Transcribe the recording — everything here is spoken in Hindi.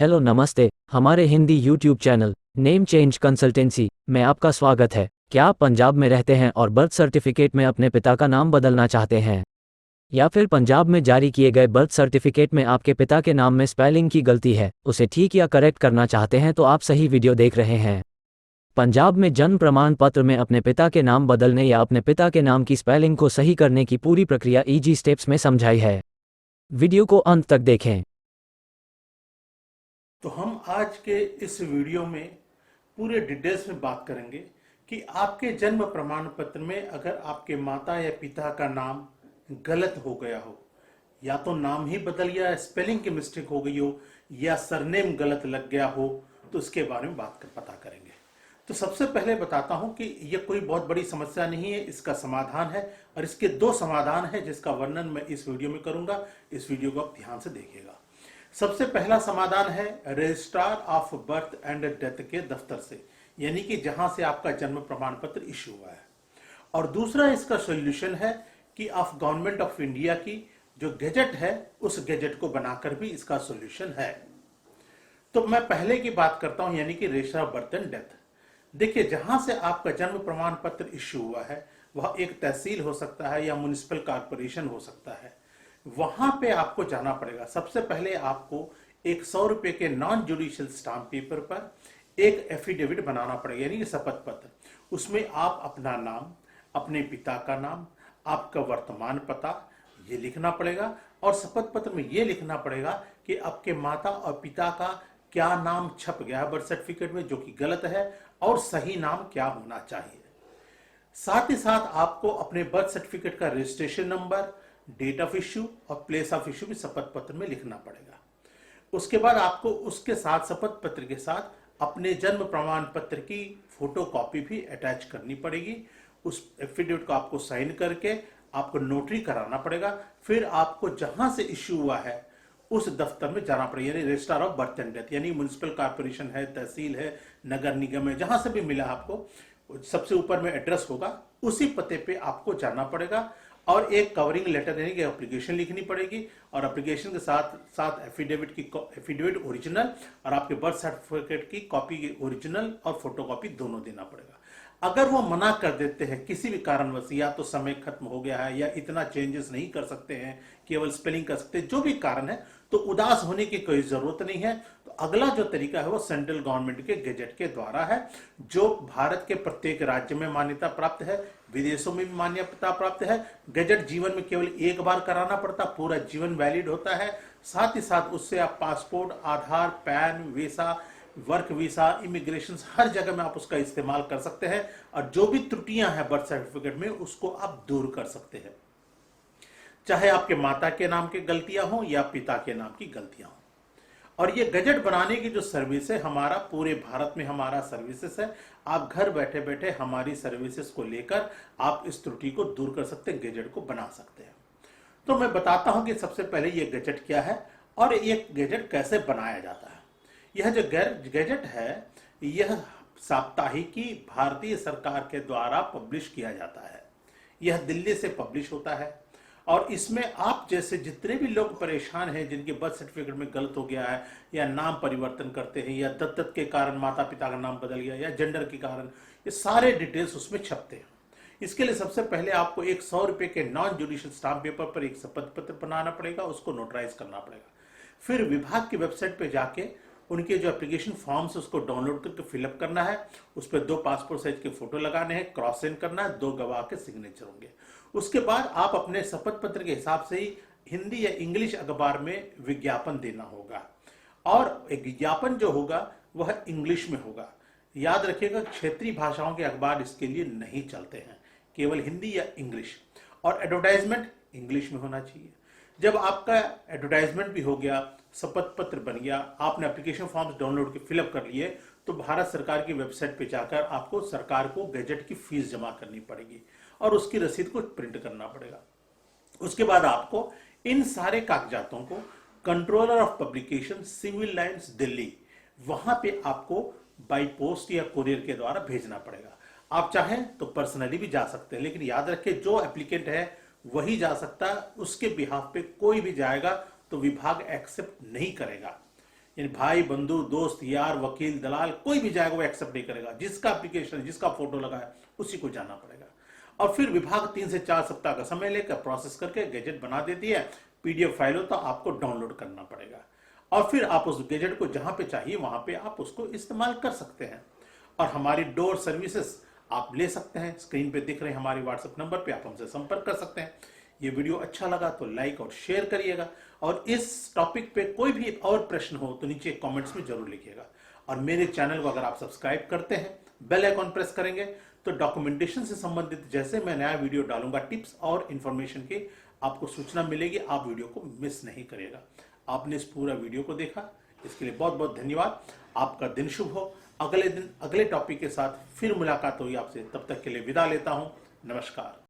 हेलो नमस्ते। हमारे Hindi YouTube channel name change consultancy में आपका स्वागत है। क्या आप पंजाब में रहते हैं और बर्थ सर्टिफिकेट में अपने पिता का नाम बदलना चाहते हैं, या फिर पंजाब में जारी किए गए बर्थ सर्टिफिकेट में आपके पिता के नाम में स्पेलिंग की गलती है, उसे ठीक या करेक्ट करना चाहते हैं, तो आप सही वीडियो देख रहे हैं। पंजाब में जन्म प्रमाण पत्र में अपने पिता के नाम बदलने या अपने पिता के नाम की स्पेलिंग को सही करने की पूरी प्रक्रिया इजी स्टेप्स में समझाई है। वीडियो को अंत तक देखें। तो हम आज के इस वीडियो में पूरे डिटेल्स में बात करेंगे कि आपके जन्म प्रमाण पत्र में अगर आपके माता या पिता का नाम गलत हो गया हो, या तो नाम ही बदल गया, स्पेलिंग की मिस्टेक हो गई हो, या सरनेम गलत लग गया हो, तो इसके बारे में पता करेंगे। तो सबसे पहले बताता हूं कि यह कोई बहुत बड़ी समस्या नहीं है, इसका समाधान है, और इसके दो समाधान है जिसका वर्णन मैं इस वीडियो में करूंगा। इस वीडियो को आप ध्यान से देखिएगा। सबसे पहला समाधान है registrar of birth and death के दफ्तर से, यानी कि जहां से आपका जन्म प्रमाण पत्र इश्यू हुआ है। और दूसरा इसका सॉल्यूशन है कि ऑफ गवर्नमेंट ऑफ इंडिया की जो गैजेट है, उस गैजेट को बनाकर भी इसका सॉल्यूशन है। तो मैं पहले की बात करता हूं, यानी कि registrar of birth and death. देखिए, जहां से आपका जन्म प्रमाण पत्र इश्यू हुआ है वह एक तहसील हो सकता है या म्युनिसिपल कॉर्पोरेशन हो सकता है। वहां पे आपको जाना पड़ेगा। सबसे पहले आपको एक 100 रुपए के नॉन जुडिशियल स्टाम्प पेपर पर एक एफिडेविट बनाना पड़ेगा, यानी कि शपथ पत्र। उसमें आप अपना नाम, अपने पिता का नाम, आपका वर्तमान पता ये लिखना पड़ेगा, और शपथ पत्र में ये लिखना पड़ेगा कि आपके माता और पिता का क्या नाम छप गया है बर्थ सर्टिफिकेट में, जो कि गलत है, और सही नाम क्या होना चाहिए। साथ ही साथ आपको अपने बर्थ सर्टिफिकेट का registration number, date of issue और प्लेस ऑफ इश्यू भी शपथ पत्र में लिखना पड़ेगा। उसके बाद आपको उसके साथ शपथ पत्र के साथ अपने जन्म प्रमाण पत्र की फोटो कॉपी भी अटैच करनी पड़ेगी। उस एफिडेविट को आपको साइन करके आपको नोटरी कराना पड़ेगा। फिर आपको जहां से इश्यू हुआ है उस दफ्तर में जाना पड़ेगा, यानी registrar of birth and death, यानी म्युनिसिपल कॉर्पोरेशन है, तहसील है, नगर निगम है, जहां से भी मिला आपको, सबसे ऊपर में एड्रेस होगा, उसी पते पे आपको जाना पड़ेगा। और एक कवरिंग लेटर यानी कि एप्लीकेशन लिखनी पड़ेगी, और एप्लीकेशन के साथ साथ एफिडेविट ओरिजिनल और आपके बर्थ सर्टिफिकेट की कॉपी ओरिजिनल और फोटोकॉपी दोनों देना पड़ेगा। अगर वो मना कर देते हैं किसी भी कारणवश, या तो समय खत्म हो गया है, या इतना चेंजेस नहीं कर सकते हैं, केवल स्पेलिंग कर सकते हैं, जो भी कारण है, तो उदास होने की कोई जरूरत नहीं है। तो अगला जो तरीका है वो सेंट्रल गवर्नमेंट के गैजेट के द्वारा है, जो भारत के प्रत्येक राज्य में मान्यता प्राप्त है, विदेशों में भी मान्यता प्राप्त है। गैजेट जीवन में केवल एक बार कराना पड़ता, पूरा जीवन वैलिड होता है। साथ ही साथ उससे आप passport, Aadhaar, PAN, visa, work visa, immigration, हर जगह में आप उसका इस्तेमाल कर सकते हैं, और जो भी त्रुटियां हैं बर्थ सर्टिफिकेट में उसको आप दूर कर सकते हैं, चाहे आपके माता के नाम की गलतियां हो या पिता के नाम की गलतियां हो। और ये गैजेट बनाने की जो सर्विस है, हमारा पूरे भारत में हमारा सर्विसेज है। आप घर बैठे बैठे हमारी सर्विसेज को लेकर आप इस त्रुटि को दूर कर सकते हैं, गैजेट को बना सकते हैं। तो मैं बताता हूं कि सबसे पहले ये गैजेट क्या है और ये गैजेट कैसे बनाया जाता है। यह जो गैजेट है, यह साप्ताहिकी भारतीय सरकार के द्वारा पब्लिश किया जाता है। यह दिल्ली से पब्लिश होता है, और इसमें आप जैसे जितने भी लोग परेशान हैं, जिनके बर्थ सर्टिफिकेट में गलत हो गया है, या नाम परिवर्तन करते हैं, या दत्तक के कारण माता पिता का नाम बदल गया, या जेंडर के कारण, ये सारे डिटेल्स उसमें छपते हैं। इसके लिए सबसे पहले आपको एक 100 रुपए के नॉन जुडिशियल स्टाम्प पेपर पर एक शपथ पत्र बनाना पड़ेगा, उसको नोटराइज करना पड़ेगा। फिर विभाग की वेबसाइट पे जाके उनके जो एप्लीकेशन फॉर्म्स उसको डाउनलोड करके फिलअप करना है। उस पर 2 पासपोर्ट साइज के फोटो लगाने हैं, क्रॉस सेंड करना है, 2 गवाह के सिग्नेचर होंगे। उसके बाद आप अपने शपथ पत्र के हिसाब से ही हिंदी या इंग्लिश अखबार में विज्ञापन देना होगा, और एक विज्ञापन जो होगा वह इंग्लिश में होगा। याद रखिएगा, क्षेत्रीय भाषाओं के अखबार इसके लिए नहीं चलते हैं, केवल हिंदी या इंग्लिश। और एडवर्टाइजमेंट इंग्लिश में होना चाहिए। जब आपका एडवर्टाइजमेंट भी हो गया, शपथ पत्र बन गया, आपने एप्लीकेशन फॉर्म्स डाउनलोड के फिलअप कर लिए, तो भारत सरकार की वेबसाइट पे जाकर आपको सरकार को गैजेट की फीस जमा करनी पड़ेगी, और उसकी रसीद को प्रिंट करना पड़ेगा। उसके बाद आपको इन सारे कागजातों को controller of publication, civil lines, Delhi, वहां पे आपको बाई पोस्ट या कुरियर के द्वारा भेजना पड़ेगा। आप चाहें तो पर्सनली भी जा सकते हैं, लेकिन याद रखें जो एप्लीकेंट है वही जा सकता है, उसके बिहाफ पे कोई भी जाएगा तो विभाग एक्सेप्ट नहीं करेगा। यानी भाई, बंधु, दोस्त, यार, वकील, दलाल, कोई भी जाएगा वो एक्सेप्ट नहीं करेगा। जिसका एप्लीकेशन, जिसका फोटो लगा है उसी को जाना पड़ेगा। और फिर विभाग 3 से 4 सप्ताह का समय लेकर प्रोसेस करके गैजेट बना देती है। पीडीएफ फाइल हो तो आपको डाउनलोड करना पड़ेगा और फिर आप उस गैजेट को जहां पे चाहिए वहां पे आप उसको इस्तेमाल कर सकते हैं। और हमारी डोर सर्विसेज आप ले सकते हैं। स्क्रीन पे दिख रहे हैं हमारे व्हाट्सएप नंबर पे आप हमसे संपर्क कर सकते हैं। ये वीडियो अच्छा लगा तो लाइक और शेयर करिएगा और इस टॉपिक पे कोई भी और प्रश्न हो तो नीचे कमेंट्स में जरूर लिखिएगा। और मेरे चैनल को अगर आप सब्सक्राइब करते हैं, बेल आइकॉन प्रेस करेंगे तो डॉक्यूमेंटेशन से संबंधित जैसे मैं नया वीडियो डालूंगा, टिप्स और इंफॉर्मेशन की आपको सूचना मिलेगी। आप वीडियो को मिस नहीं करिएगा। आपने इस पूरा वीडियो को देखा, इसके लिए बहुत बहुत धन्यवाद। आपका दिन शुभ हो। अगले दिन अगले टॉपिक के साथ फिर मुलाकात होगी आपसे। तब तक के लिए विदा लेता हूं। नमस्कार।